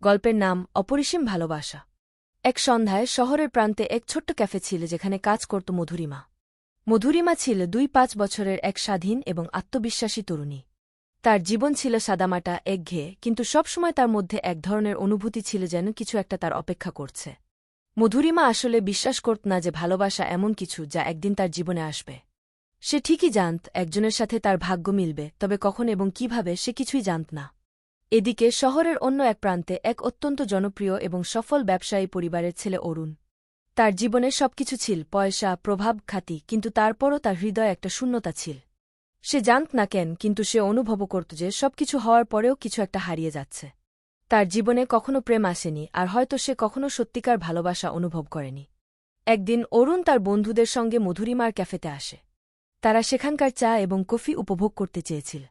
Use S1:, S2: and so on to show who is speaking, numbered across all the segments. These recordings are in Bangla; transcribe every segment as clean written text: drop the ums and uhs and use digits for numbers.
S1: গল্পের নাম অপরিসীম ভালোবাসা। এক সন্ধ্যায় শহরের প্রান্তে এক ছোট্ট ক্যাফে ছিল যেখানে কাজ করত মধুরিমা। মধুরিমা ছিল ২-৫ বছরের এক স্বাধীন এবং আত্মবিশ্বাসী তরুণী। তার জীবন ছিল সাদামাটা, একঘেয়ে, কিন্তু সবসময় তার মধ্যে এক ধরনের অনুভূতি ছিল যেন কিছু একটা তার অপেক্ষা করছে। মধুরিমা আসলে বিশ্বাস করত না যে ভালোবাসা এমন কিছু যা একদিন তার জীবনে আসবে। সে ঠিকই জানত একজনের সাথে তার ভাগ্য মিলবে, তবে কখন এবং কিভাবে সে কিছুই জানত না। এদিকে শহরের অন্য এক প্রান্তে এক অত্যন্ত জনপ্রিয় এবং সফল ব্যবসায়ী পরিবারের ছেলে অরুণ। তার জীবনে সবকিছু ছিল, পয়সা, প্রভাব, খ্যাতি, কিন্তু তারপরও তার হৃদয়ে একটা শূন্যতা ছিল। সে জানত না কেন, কিন্তু সে অনুভব করত যে সবকিছু হওয়ার পরেও কিছু একটা হারিয়ে যাচ্ছে। তার জীবনে কখনো প্রেম আসেনি, আর হয়তো সে কখনো সত্যিকার ভালোবাসা অনুভব করেনি। একদিন অরুণ তার বন্ধুদের সঙ্গে মধুরিমার ক্যাফেতে আসে। তারা সেখানকার চা এবং কফি উপভোগ করতে চেয়েছিল।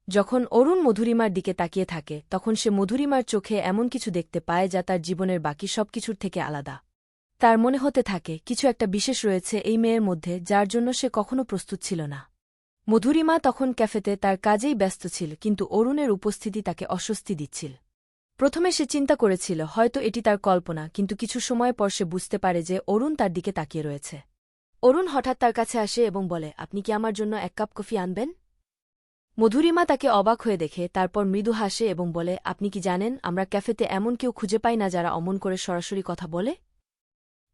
S1: যখন অরুণ মধুরিমার দিকে তাকিয়ে থাকে তখন সে মধুরিমার চোখে এমন কিছু দেখতে পায় যা তার জীবনের বাকি সবকিছুর থেকে আলাদা। তার মনে হতে থাকে কিছু একটা বিশেষ রয়েছে এই মেয়ের মধ্যে, যার জন্য সে কখনো প্রস্তুত ছিল না। মধুরিমা তখন ক্যাফেতে তার কাজেই ব্যস্ত ছিল, কিন্তু অরুণের উপস্থিতি তাকে অস্বস্তি দিচ্ছিল। প্রথমে সে চিন্তা করেছিল হয়তো এটি তার কল্পনা, কিন্তু কিছু সময় পর সে বুঝতে পারে যে অরুণ তার দিকে তাকিয়ে রয়েছে। অরুণ হঠাৎ তার কাছে আসে এবং বলে, আপনি কি আমার জন্য এক কাপ কফি আনবেন? মধুরিমা তাকে অবাক হয়ে দেখে, তারপর মৃদু হাসে এবং বলে, আপনি কি জানেন আমরা ক্যাফেতে এমন কেউ খুঁজে পাই না যারা অমন করে সরাসরি কথা বলে।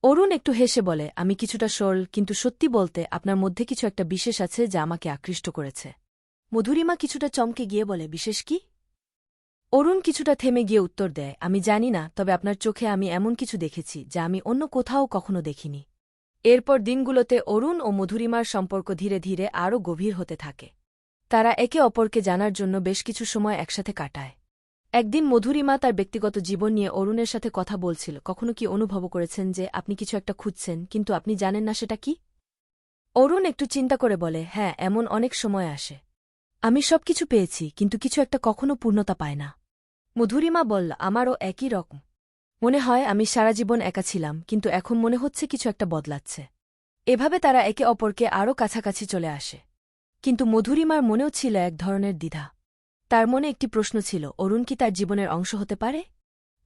S1: অরুণ একটু হেসে বলে, আমি কিছুটা সরল, কিন্তু সত্যি বলতে আপনার মধ্যে কিছু একটা বিশেষ আছে যা আমাকে আকৃষ্ট করেছে। মধুরিমা কিছুটা চমকে গিয়ে বলে, বিশেষ কি? অরুণ কিছুটা থেমে গিয়ে উত্তর দেয়, আমি জানি না, তবে আপনার চোখে আমি এমন কিছু দেখেছি যা আমি অন্য কোথাও কখনো দেখিনি। এরপর দিনগুলোতে অরুণ ও মধুরিমার সম্পর্ক ধীরে ধীরে আরও গভীর হতে থাকে। তারা একে অপরকে জানার জন্য বেশ কিছু সময় একসাথে কাটায়। একদিন মধুরিমা তার ব্যক্তিগত জীবন নিয়ে অরুণের সাথে কথা বলছিল। কখনো কি অনুভব করেছেন যে আপনি কিছু একটা খুঁজছেন, কিন্তু আপনি জানেন না সেটা কি? অরুণ একটু চিন্তা করে বলে, হ্যাঁ, এমন অনেক সময় আসে। আমি সবকিছু পেয়েছি, কিন্তু কিছু একটা কখনো পূর্ণতা পায় না। মধুরিমা বলল, আমারও একই রকম। মনে হয় আমি সারা জীবন একা ছিলাম, কিন্তু এখন মনে হচ্ছে কিছু একটা বদলাচ্ছে। এভাবে তারা একে অপরকে আরও কাছাকাছি চলে আসে। কিন্তু মধুরিমার মনেও ছিল এক ধরনের দ্বিধা। তার মনে একটি প্রশ্ন ছিল, অরুণ কি তার জীবনের অংশ হতে পারে?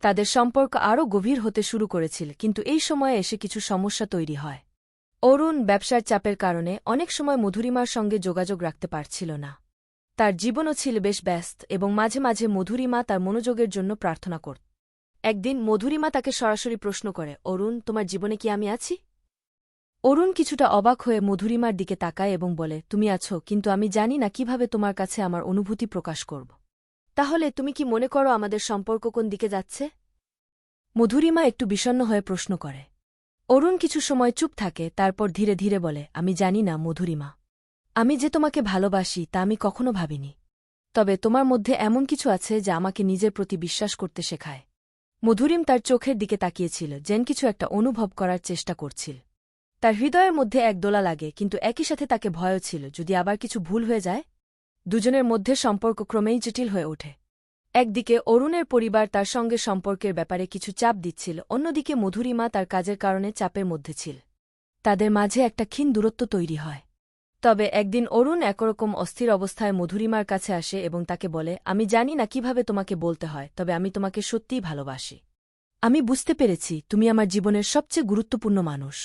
S1: তাদের সম্পর্ক আরও গভীর হতে শুরু করেছিল, কিন্তু এই সময়ে এসে কিছু সমস্যা তৈরি হয়। অরুণ ব্যবসার চাপের কারণে অনেক সময় মধুরিমার সঙ্গে যোগাযোগ রাখতে পারছিল না। তার জীবনও ছিল বেশ ব্যস্ত, এবং মাঝে মাঝে মধুরিমা তার মনোযোগের জন্য প্রার্থনা করত। একদিন মধুরিমা তাকে সরাসরি প্রশ্ন করে, অরুণ, তোমার জীবনে কি আমি আছি? অরুণ কিছুটা অবাক হয়ে মধুরিমার দিকে তাকায় এবং বলে, তুমি আছো, কিন্তু আমি জানি না কিভাবে তোমার কাছে আমার অনুভূতি প্রকাশ করব। তাহলে তুমি কি মনে করো আমাদের সম্পর্ক কোন দিকে যাচ্ছে? মধুরিমা একটু বিষণ্ণ হয়ে প্রশ্ন করে। অরুণ কিছু সময় চুপ থাকে, তারপর ধীরে ধীরে বলে, আমি জানি না মধুরিমা। আমি যে তোমাকে ভালোবাসি তা আমি কখনো ভাবিনি। তবে তোমার মধ্যে এমন কিছু আছে যা আমাকে নিজের প্রতি বিশ্বাস করতে শেখায়। মধুরিম তার চোখের দিকে তাকিয়েছিল, যেন কিছু একটা অনুভব করার চেষ্টা করছিল। তার হৃদয়ের মধ্যে এক দোলা লাগে, কিন্তু একই সাথে তাকে ভয়ও ছিল, যদি আবার কিছু ভুল হয়ে যায়। দুজনের মধ্যে সম্পর্ক ক্রমেই জটিল হয়ে ওঠে। একদিকে অরুণের পরিবার তার সঙ্গে সম্পর্কের ব্যাপারে কিছু চাপ দিচ্ছিল, অন্যদিকে মধুরিমা তার কাজের কারণে চাপের মধ্যে ছিল। তাদের মাঝে একটা ক্ষীণ দূরত্ব তৈরি হয়। তবে একদিন অরুণ একরকম অস্থির অবস্থায় মধুরিমার কাছে আসে এবং তাকে বলে, আমি জানি না কিভাবে তোমাকে বলতে হয়, তবে আমি তোমাকে সত্যিই ভালোবাসি। আমি বুঝতে পেরেছি তুমি আমার জীবনের সবচেয়ে গুরুত্বপূর্ণ মানুষ।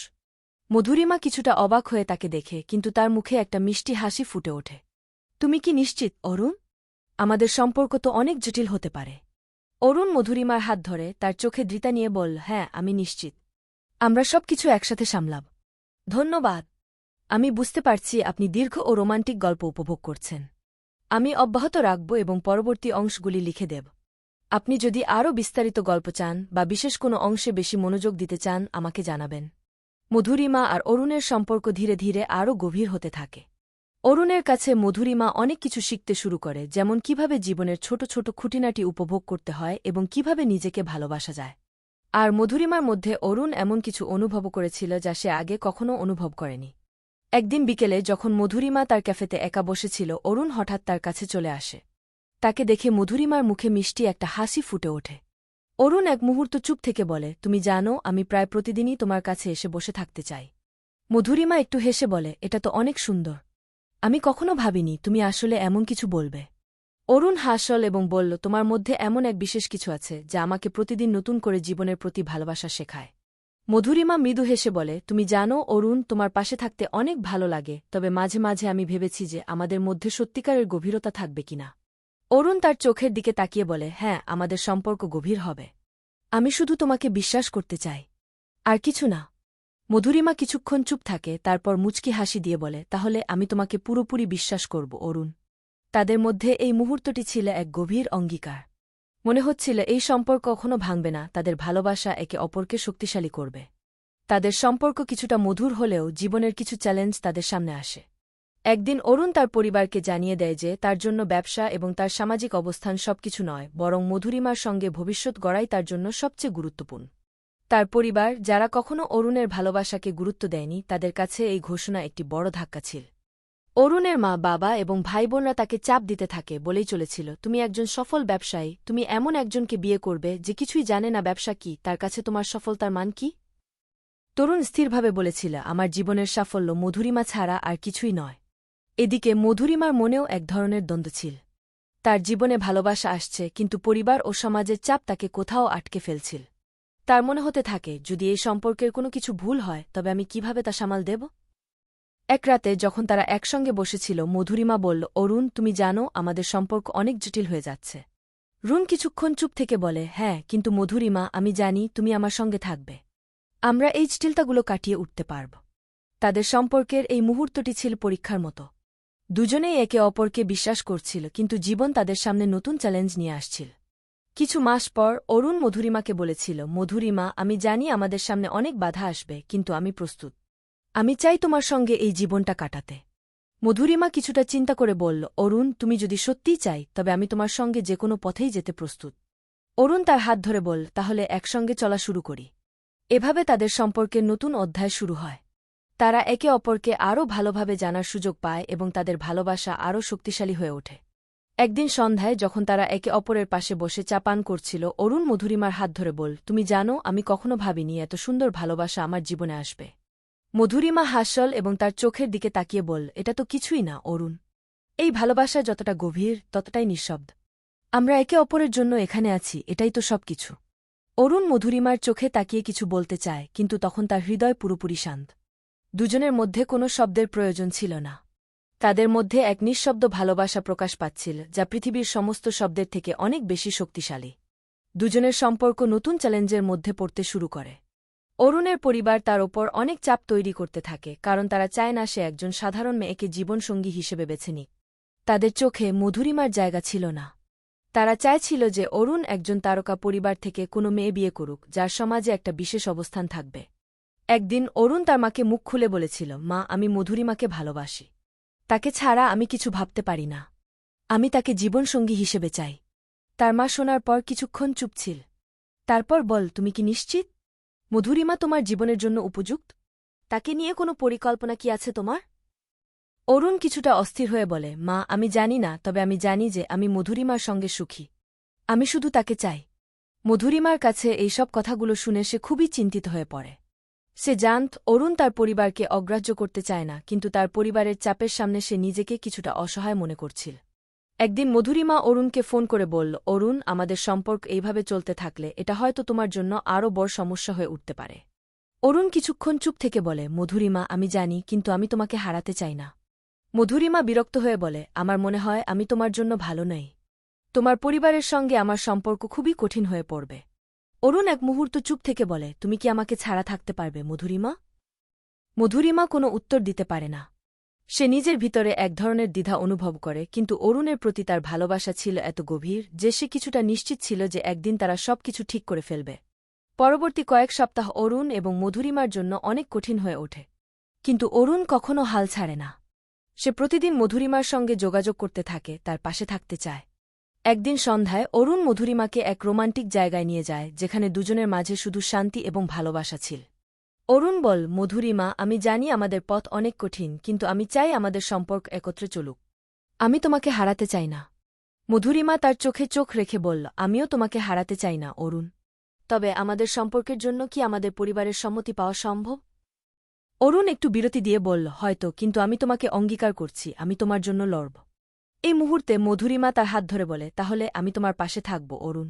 S1: মধুরিমা কিছুটা অবাক হয়ে তাকে দেখে, কিন্তু তার মুখে একটা মিষ্টি হাসি ফুটে ওঠে। তুমি কি নিশ্চিত, অরুণ? আমাদের সম্পর্ক তো অনেক জটিল হতে পারে। অরুণ মধুরিমার হাত ধরে তার চোখে দৃতা নিয়ে বলল, হ্যাঁ, আমি নিশ্চিত। আমরা সবকিছু একসাথে সামলাব। ধন্যবাদ। আমি বুঝতে পারছি আপনি দীর্ঘ ও রোমান্টিক গল্প উপভোগ করছেন। আমি অব্যাহত রাখব এবং পরবর্তী অংশগুলি লিখে দেব। আপনি যদি আরও বিস্তারিত গল্প চান বা বিশেষ কোনো অংশে বেশি মনোযোগ দিতে চান, আমাকে জানাবেন। মধুরিমা আর অরুণের সম্পর্ক ধীরে ধীরে আরও গভীর হতে থাকে। অরুণের কাছে মধুরিমা অনেক কিছু শিখতে শুরু করে, যেমন কিভাবে জীবনের ছোট ছোট খুঁটিনাটি উপভোগ করতে হয় এবং কিভাবে নিজেকে ভালোবাসা যায়। আর মধুরিমার মধ্যে অরুণ এমন কিছু অনুভব করেছিল যা সে আগে কখনো অনুভব করেনি। একদিন বিকেলে যখন মধুরিমা তার ক্যাফেতে একা বসেছিল, অরুণ হঠাৎ তার কাছে চলে আসে। তাকে দেখে মধুরিমার মুখে মিষ্টি একটা হাসি ফুটে ওঠে। অরুণ এক মুহূর্ত চুপ থেকে বলে, তুমি জানো, আমি প্রায় প্রতিদিনই তোমার কাছে এসে বসে থাকতে চাই। মধুরিমা একটু হেসে বলে, এটা তো অনেক সুন্দর। আমি কখনো ভাবিনি তুমি আসলে এমন কিছু বলবে। অরুণ হাসল এবং বলল, তোমার মধ্যে এমন এক বিশেষ কিছু আছে যা আমাকে প্রতিদিন নতুন করে জীবনের প্রতি ভালোবাসা শেখায়। মধুরিমা মৃদু হেসে বলে, তুমি জানো অরুণ, তোমার পাশে থাকতে অনেক ভালো লাগে, তবে মাঝে মাঝে আমি ভেবেছি যে আমাদের মধ্যে সত্যিকারের গভীরতা থাকবে কিনা। অরুণ তার চোখের দিকে তাকিয়ে বলে, হ্যাঁ, আমাদের সম্পর্ক গভীর হবে। আমি শুধু তোমাকে বিশ্বাস করতে চাই, আর কিছু না। মধুরিমা কিছুক্ষণ চুপ থাকে, তারপর মুচকি হাসি দিয়ে বলে, তাহলে আমি তোমাকে পুরোপুরি বিশ্বাস করব অরুণ। তাদের মধ্যে এই মুহূর্তটি ছিল এক গভীর অঙ্গীকার। মনে হচ্ছিল এই সম্পর্ক কখনো ভাঙবে না, তাদের ভালোবাসা একে অপরকে শক্তিশালী করবে। তাদের সম্পর্ক কিছুটা মধুর হলেও জীবনের কিছু চ্যালেঞ্জ তাদের সামনে আসে। একদিন অরুণ তার পরিবারকে জানিয়ে দেয় যে তার জন্য ব্যবসা এবং তার সামাজিক অবস্থান সবকিছু নয়, বরং মধুরিমার সঙ্গে ভবিষ্যৎ গড়াই তার জন্য সবচেয়ে গুরুত্বপূর্ণ। তার পরিবার, যারা কখনো অরুণের ভালোবাসাকে গুরুত্ব দেয়নি, তাদের কাছে এই ঘোষণা একটি বড় ধাক্কা ছিল। অরুণের মা, বাবা এবং ভাইবোনরা তাকে চাপ দিতে থাকে, বলেই চলেছিল, তুমি একজন সফল ব্যবসায়ী, তুমি এমন একজনকে বিয়ে করবে যে কিছুই জানে না ব্যবসা কি, তার কাছে তোমার সফলতার মান কি। তরুণ স্থিরভাবে বলেছিল, আমার জীবনের সাফল্য মধুরিমা ছাড়া আর কিছুই নয়। এদিকে মধুরিমার মনেও এক ধরনের দ্বন্দ্ব ছিল। তার জীবনে ভালোবাসা আসছে, কিন্তু পরিবার ও সমাজের চাপ তাকে কোথাও আটকে ফেলছিল। তার মনে হতে থাকে, যদি এই সম্পর্কের কোনো কিছু ভুল হয় তবে আমি কিভাবে তা সামাল দেব। এক রাতে যখন তারা একসঙ্গে বসেছিল, মধুরিমা বলল, অরুণ, তুমি জানো আমাদের সম্পর্ক অনেক জটিল হয়ে যাচ্ছে। রুণ কিছুক্ষণ চুপ থেকে বলে, হ্যাঁ, কিন্তু মধুরিমা, আমি জানি তুমি আমার সঙ্গে থাকবে। আমরা এই জটিলতাগুলো কাটিয়ে উঠতে পারব। তাদের সম্পর্কের এই মুহূর্তটি ছিল পরীক্ষার মতো। দুজনেই একে অপরকে বিশ্বাস করছিল, কিন্তু জীবন তাদের সামনে নতুন চ্যালেঞ্জ নিয়ে আসছিল। কিছু মাস পর অরুণ মধুরিমাকে বলেছিল, মধুরিমা, আমি জানি আমাদের সামনে অনেক বাধা আসবে, কিন্তু আমি প্রস্তুত। আমি চাই তোমার সঙ্গে এই জীবনটা কাটাতে। মধুরিমা কিছুটা চিন্তা করে বলল, অরুণ, তুমি যদি সত্যিই চাই তবে আমি তোমার সঙ্গে যে কোনো পথেই যেতে প্রস্তুত। অরুণ তার হাত ধরে বলল, তাহলে একসঙ্গে চলা শুরু করি। এভাবে তাদের সম্পর্কের নতুন অধ্যায় শুরু হয়। তারা একে অপরকে আরও ভালোভাবে জানার সুযোগ পায় এবং তাদের ভালোবাসা আরও শক্তিশালী হয়ে ওঠে। একদিন সন্ধ্যায় যখন তারা একে অপরের পাশে বসে চা পান করছিল, অরুণ মধুরিমার হাত ধরে বল, তুমি জানো, আমি কখনো ভাবিনি এত সুন্দর ভালোবাসা আমার জীবনে আসবে। মধুরিমা হাসল এবং তার চোখের দিকে তাকিয়ে বল, এটা তো কিছুই না অরুণ। এই ভালোবাসা যতটা গভীর ততটাই নিঃশব্দ। আমরা একে অপরের জন্য এখানে আছি, এটাই তো সব কিছু। অরুণ মধুরিমার চোখে তাকিয়ে কিছু বলতে চায়, কিন্তু তখন তার হৃদয় পুরোপুরি শান্ত। দুজনের মধ্যে কোনো শব্দের প্রয়োজন ছিল না। তাদের মধ্যে এক নিঃশব্দ ভালোবাসা প্রকাশ পাচ্ছিল, যা পৃথিবীর সমস্ত শব্দের থেকে অনেক বেশি শক্তিশালী। দুজনের সম্পর্ক নতুন চ্যালেঞ্জের মধ্যে পড়তে শুরু করে। অরুণের পরিবার তার ওপর অনেক চাপ তৈরি করতে থাকে, কারণ তারা চায় না সে একজন সাধারণ মেয়েকে জীবনসঙ্গী হিসেবে বেছে নিক। তাদের চোখে মধুরিমার জায়গা ছিল না। তারা চাইছিল যে অরুণ একজন তারকা পরিবার থেকে কোনো মেয়ে বিয়ে করুক, যার সমাজে একটা বিশেষ অবস্থান থাকবে। একদিন অরুণ তার মাকে মুখ খুলে বলেছিল, মা, আমি মধুরিমাকে ভালোবাসি। তাকে ছাড়া আমি কিছু ভাবতে পারি না। আমি তাকে জীবনসঙ্গী হিসেবে চাই। তার মা শোনার পর কিছুক্ষণ চুপ ছিল। তারপর বল, তুমি কি নিশ্চিত মধুরিমা তোমার জীবনের জন্য উপযুক্ত? তাকে নিয়ে কোনো পরিকল্পনা কি আছে তোমার? অরুণ কিছুটা অস্থির হয়ে বলে, মা, আমি জানি না, তবে আমি জানি যে আমি মধুরিমার সঙ্গে সুখী। আমি শুধু তাকে চাই। মধুরিমার কাছে এই সব কথাগুলো শুনে সে খুবই চিন্তিত হয়ে পড়ে। সে জানত অরুণ তার পরিবারকে অগ্রাহ্য করতে চায় না, কিন্তু তার পরিবারের চাপের সামনে সে নিজেকে কিছুটা অসহায় মনে করছিল। একদিন মধুরিমা অরুণকে ফোন করে বলল, অরুণ, আমাদের সম্পর্ক এইভাবে চলতে থাকলে এটা হয়তো তোমার জন্য আরও বড় সমস্যা হয়ে উঠতে পারে। অরুণ কিছুক্ষণ চুপ থেকে বলে, মধুরিমা, আমি জানি, কিন্তু আমি তোমাকে হারাতে চাই না। মধুরিমা বিরক্ত হয়ে বলে, আমার মনে হয় আমি তোমার জন্য ভালো নই। তোমার পরিবারের সঙ্গে আমার সম্পর্ক খুবই কঠিন হয়ে পড়বে। অরুণ এক মুহূর্ত চুপ থেকে বলে, তুমি কি আমাকে ছাড়া থাকতে পারবে মধুরিমা? মধুরিমা কোনো উত্তর দিতে পারে না। সে নিজের ভিতরে এক ধরনের দ্বিধা অনুভব করে, কিন্তু অরুণের প্রতি তার ভালোবাসা ছিল এত গভীর যে সে কিছুটা নিশ্চিত ছিল যে একদিন তারা সবকিছু ঠিক করে ফেলবে। পরবর্তী কয়েক সপ্তাহ অরুণ এবং মধুরিমার জন্য অনেক কঠিন হয়ে ওঠে। কিন্তু অরুণ কখনও হাল ছাড়ে না। সে প্রতিদিন মধুরিমার সঙ্গে যোগাযোগ করতে থাকে, তার পাশে থাকতে চায়। একদিন সন্ধ্যায় অরুণ মধুরিমাকে এক রোমান্টিক জায়গায় নিয়ে যায়, যেখানে দুজনের মাঝে শুধু শান্তি এবং ভালোবাসা ছিল। অরুণ বল, মধুরিমা, আমি জানি আমাদের পথ অনেক কঠিন, কিন্তু আমি চাই আমাদের সম্পর্ক একত্রে চলুক। আমি তোমাকে হারাতে চাই না। মধুরিমা তার চোখে চোখ রেখে বলল, আমিও তোমাকে হারাতে চাই না অরুণ। তবে আমাদের সম্পর্কের জন্য কি আমাদের পরিবারের সম্মতি পাওয়া সম্ভব? অরুণ একটু বিরতি দিয়ে বলল, হয়তো, কিন্তু আমি তোমাকে অঙ্গীকার করছি আমি তোমার জন্য লড়ব। এই মুহূর্তে মধুরিমা তার হাত ধরে বলে, তাহলে আমি তোমার পাশে থাকব অরুণ।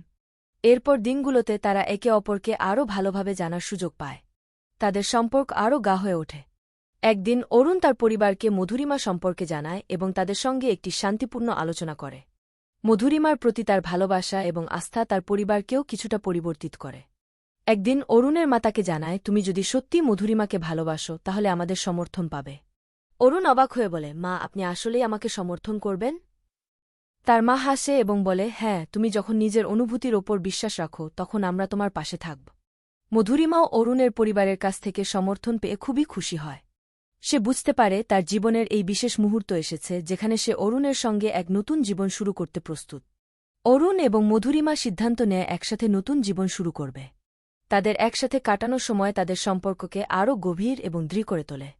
S1: এরপর দিনগুলোতে তারা একে অপরকে আরও ভালোভাবে জানার সুযোগ পায়। তাদের সম্পর্ক আরও গা হয়ে ওঠে। একদিন অরুণ তার পরিবারকে মধুরিমা সম্পর্কে জানায় এবং তাদের সঙ্গে একটি শান্তিপূর্ণ আলোচনা করে। মধুরিমার প্রতি তার ভালোবাসা এবং আস্থা তার পরিবারকেও কিছুটা পরিবর্তিত করে। একদিন অরুণের মা তাকে জানায়, তুমি যদি সত্যি মধুরিমাকে ভালোবাসো তাহলে আমাদের সমর্থন পাবে। অরুণ অবাক হয়ে বলে, মা, আপনি আসলেই আমাকে সমর্থন করবেন? তার মা হাসে এবং বলে, হ্যাঁ, তুমি যখন নিজের অনুভূতির ওপর বিশ্বাস রাখো তখন আমরা তোমার পাশে থাকব। মধুরিমাও অরুণের পরিবারের কাছ থেকে সমর্থন পেয়ে খুবই খুশি হয়। সে বুঝতে পারে তার জীবনের এই বিশেষ মুহূর্ত এসেছে যেখানে সে অরুণের সঙ্গে এক নতুন জীবন শুরু করতে প্রস্তুত। অরুণ এবং মধুরিমা সিদ্ধান্ত নেয় একসাথে নতুন জীবন শুরু করবে। তাদের একসাথে কাটানোর সময় তাদের সম্পর্ককে আরও গভীর এবং দৃঢ় করে তোলে।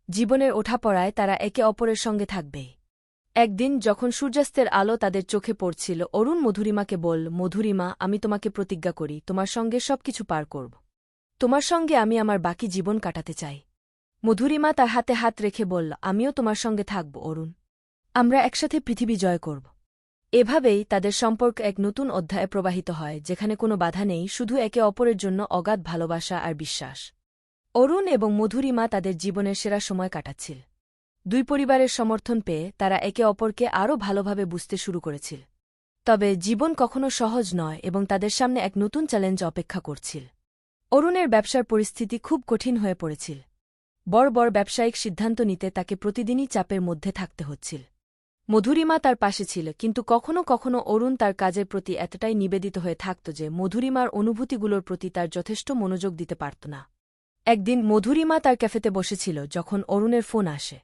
S1: জীবনের ওঠাপড়ায় তারা একে অপরের সঙ্গে থাকবেই। একদিন যখন সূর্যাস্তের আলো তাদের চোখে পড়ছিল, অরুণ মধুরিমাকে বলল, মধুরিমা, আমি তোমাকে প্রতিজ্ঞা করি তোমার সঙ্গে সবকিছু পার করব। তোমার সঙ্গে আমি আমার বাকি জীবন কাটাতে চাই। মধুরিমা তার হাতে হাত রেখে বলল, আমিও তোমার সঙ্গে থাকব অরুণ। আমরা একসাথে পৃথিবী জয় করব। এভাবেই তাদের সম্পর্ক এক নতুন অধ্যায়ে প্রবাহিত হয়, যেখানে কোনো বাধা নেই, শুধু একে অপরের জন্য অগাধ ভালোবাসা আর বিশ্বাস। অরুণ এবং মধুরিমা তাদের জীবনের সেরা সময় কাটাচ্ছিল। দুই পরিবারের সমর্থন পেয়ে তারা একে অপরকে আরও ভালোভাবে বুঝতে শুরু করেছিল। তবে জীবন কখনো সহজ নয় এবং তাদের সামনে এক নতুন চ্যালেঞ্জ অপেক্ষা করছিল। অরুণের ব্যবসার পরিস্থিতি খুব কঠিন হয়ে পড়েছিল। বড় বড় ব্যবসায়িক সিদ্ধান্ত নিতে তাকে প্রতিদিনই চাপের মধ্যে থাকতে হচ্ছিল। মধুরিমা তার পাশে ছিল, কিন্তু কখনো কখনো অরুণ তার কাজের প্রতি এতটাই নিবেদিত হয়ে থাকত যে মধুরিমার অনুভূতিগুলোর প্রতি তার যথেষ্ট মনোযোগ দিতে পারত না। একদিন মধুরিমা তার ক্যাফেতে বসেছিল যখন অরুণের ফোন আসে।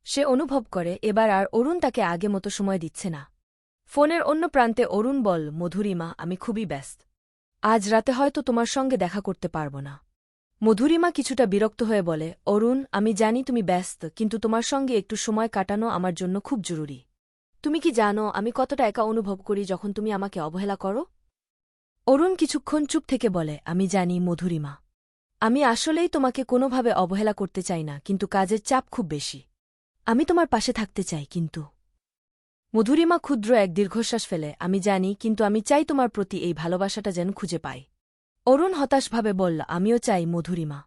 S1: সে অনুভব করে এবার আর অরুণ তাকে আগে মতো সময় দিচ্ছে না। ফোনের অন্য প্রান্তে অরুণ বল, মধুরিমা, আমি খুবই ব্যস্ত। আজ রাতে হয়তো তোমার সঙ্গে দেখা করতে পারব না। মধুরিমা কিছুটা বিরক্ত হয়ে বলে, অরুণ, আমি জানি তুমি ব্যস্ত, কিন্তু তোমার সঙ্গে একটু সময় কাটানো আমার জন্য খুব জরুরি। তুমি কি জানো আমি কতটা একা অনুভব করি যখন তুমি আমাকে অবহেলা করো? অরুণ কিছুক্ষণ চুপ থেকে বলে, আমি জানি মধুরিমা। আমি আসলেই তোমাকে কোনোভাবে অবহেলা করতে চাই না, কিন্তু কাজের চাপ খুব বেশি। আমি তোমার পাশে থাকতে চাই, কিন্তু। মধুরিমা ক্ষুদ্র এক দীর্ঘশ্বাস ফেলে, আমি জানি, কিন্তু আমি চাই তোমার প্রতি এই ভালোবাসাটা যেন খুঁজে পাই। অরুণ হতাশভাবে বলল, আমিও চাই মধুরিমা।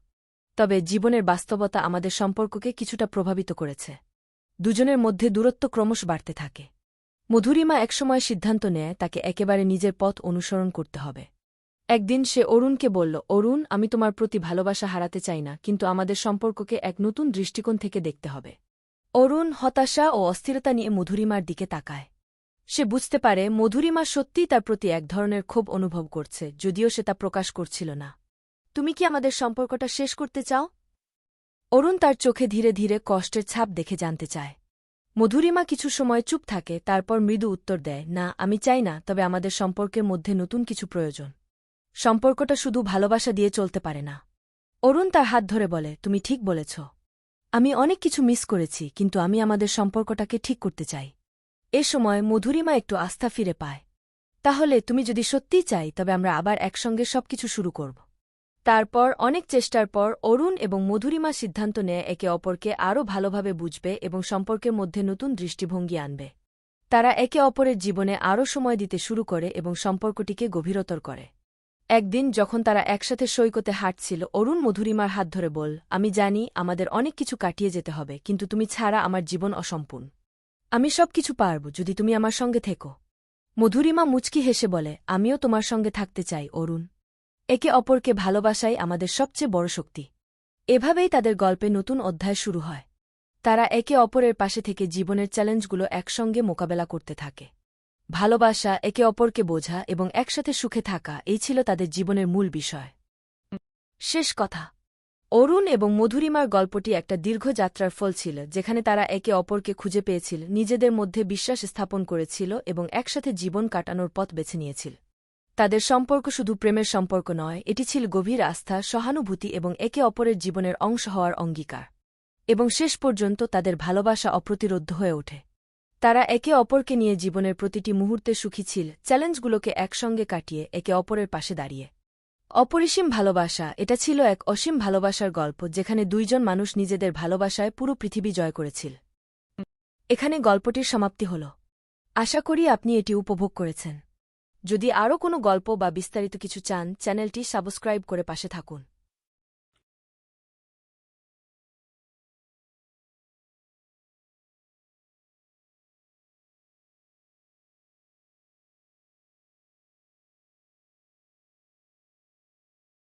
S1: তবে জীবনের বাস্তবতা আমাদের সম্পর্ককে কিছুটা প্রভাবিত করেছে। দুজনের মধ্যে দূরত্ব ক্রমশ বাড়তে থাকে। মধুরিমা একসময় সিদ্ধান্ত নেয় তাকে একেবারে নিজের পথ অনুসরণ করতে হবে। একদিন সে অরুণকে বলল, অরুণ, আমি তোমার প্রতি ভালোবাসা হারাতে চাই না, কিন্তু আমাদের সম্পর্ককে এক নতুন দৃষ্টিকোণ থেকে দেখতে হবে। অরুণ হতাশা ও অস্থিরতা নিয়ে মধুরিমার দিকে তাকায়। সে বুঝতে পারে মধুরিমা সত্যিই তার প্রতি এক ধরনের ক্ষোভ অনুভব করছে, যদিও সে তা প্রকাশ করছিল না। তুমি কি আমাদের সম্পর্কটা শেষ করতে চাও? অরুণ তার চোখে ধীরে ধীরে কষ্টের ছাপ দেখে জানতে চায়। মধুরিমা কিছু সময় চুপ থাকে, তারপর মৃদু উত্তর দেয়, না, আমি চাই না, তবে আমাদের সম্পর্কের মধ্যে নতুন কিছু প্রয়োজন। সম্পর্কটা শুধু ভালোবাসা দিয়ে চলতে পারে না। অরুণ তার হাত ধরে বলে, তুমি ঠিক বলেছ। আমি অনেক কিছু মিস করেছি, কিন্তু আমি আমাদের সম্পর্কটাকে ঠিক করতে চাই। এ সময় মধুরিমা একটু আস্থা ফিরে পায়। তাহলে তুমি যদি সত্যিই চাই তবে আমরা আবার একসঙ্গে সবকিছু শুরু করব। তারপর অনেক চেষ্টার পর অরুণ এবং মধুরিমা সিদ্ধান্ত নেয় একে অপরকে আরও ভালোভাবে বুঝবে এবং সম্পর্কের মধ্যে নতুন দৃষ্টিভঙ্গি আনবে। তারা একে অপরের জীবনে আরও সময় দিতে শুরু করে এবং সম্পর্কটিকে গভীরতর করে। একদিন যখন তারা একসাথে সৈকতে হাঁটছিল, অরুণ মধুরিমার হাত ধরে বল, আমি জানি আমাদের অনেক কিছু কাটিয়ে যেতে হবে, কিন্তু তুমি ছাড়া আমার জীবন অসম্পূর্ণ। আমি সবকিছু পারব যদি তুমি আমার সঙ্গে থেকো। মধুরিমা মুচকি হেসে বলে, আমিও তোমার সঙ্গে থাকতে চাই অরুণ। একে অপরকে ভালোবাসাই আমাদের সবচেয়ে বড় শক্তি। এভাবেই তাদের গল্পে নতুন অধ্যায় শুরু হয়। তারা একে অপরের পাশে থেকে জীবনের চ্যালেঞ্জগুলো একসঙ্গে মোকাবেলা করতে থাকে। ভালোবাসা, একে অপরকে বোঝা এবং একসাথে সুখে থাকা, এই ছিল তাদের জীবনের মূল বিষয়। শেষ কথা, অরুণ এবং মধুরিমার গল্পটি একটা দীর্ঘ যাত্রার ফল ছিল, যেখানে তারা একে অপরকে খুঁজে পেয়েছিল, নিজেদের মধ্যে বিশ্বাস স্থাপন করেছিল এবং একসাথে জীবন কাটানোর পথ বেছে নিয়েছিল। তাদের সম্পর্ক শুধু প্রেমের সম্পর্ক নয়, এটি ছিল গভীর আস্থা, সহানুভূতি এবং একে অপরের জীবনের অংশ হওয়ার অঙ্গীকার। এবং শেষ পর্যন্ত তাদের ভালোবাসা অপ্রতিরোধ হয়ে ওঠে। তারা একে অপরকে নিয়ে জীবনের প্রতিটি মুহূর্তে সুখী ছিল, চ্যালেঞ্জগুলোকে একসঙ্গে কাটিয়ে একে অপরের পাশে দাঁড়িয়ে। অপরিসীম ভালোবাসা, এটা ছিল এক অসীম ভালোবাসার গল্প, যেখানে দুইজন মানুষ নিজেদের ভালোবাসায় পুরো পৃথিবী জয় করেছিল। এখানে গল্পটির সমাপ্তি হল। আশা করি আপনি এটি উপভোগ করেছেন। যদি আরও কোনো গল্প বা বিস্তারিত কিছু চান, চ্যানেলটি সাবস্ক্রাইব করে পাশে থাকুন।